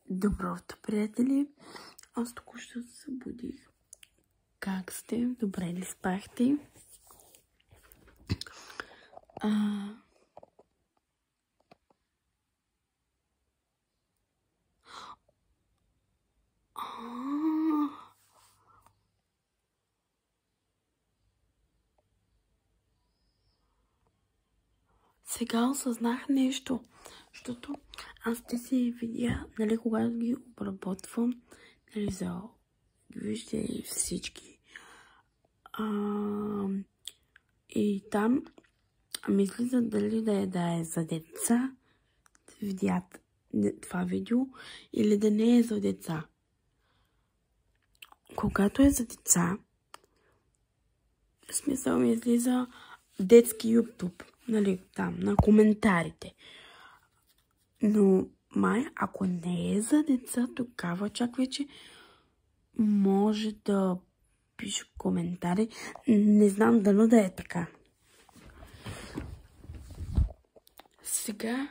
Добро утро, приятели! Аз току-що се събудих. Как сте? Добре ли спахте? Сега осъзнах нещо, защото аз тези видеа, нали, когато ги обработвам, нали, за вижте и всички. И там мисля дали да е за деца, видят това видео, или да не е за деца. Когато е за деца, в смисъл ми излиза детски YouTube, нали, там, на коментарите. Но май, ако не е за деца, тогава чак вече може да пише коментари. Не знам дано да е така. Сега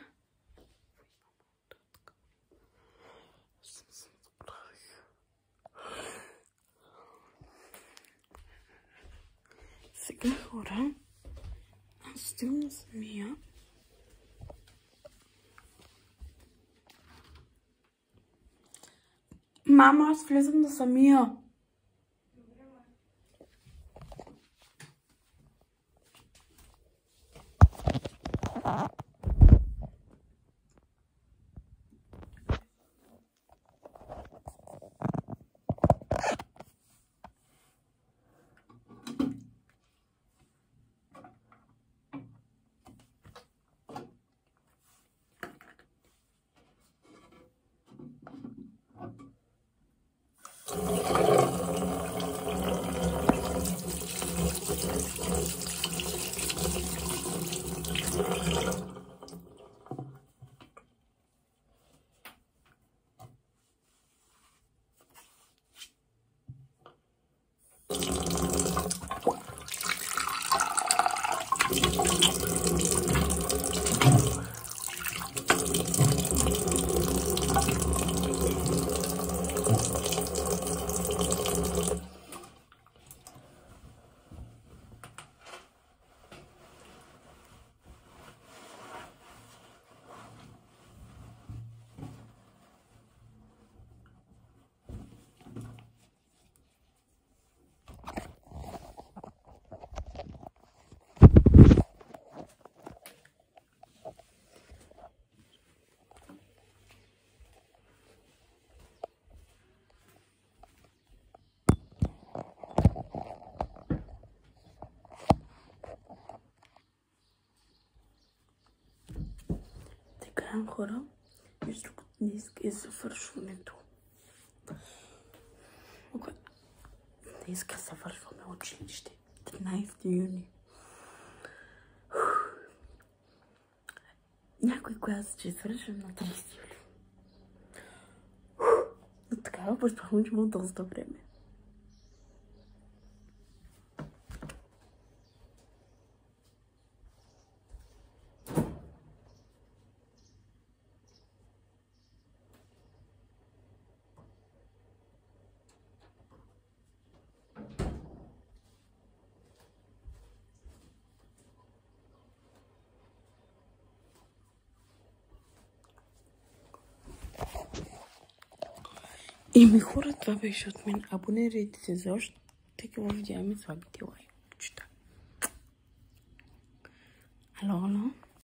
хора, аз стигна да самия. Мама, аз влизам на самия. Хора, между днес е завършването. Днес завършваме училище. 13 юни. Някой клас ще свършим на 30 юли. Но такава предполагам, че има доста време. И хора, това беше от мен. Абонирайте се за още такива видеа ми, слагайте лайкчета. Ало.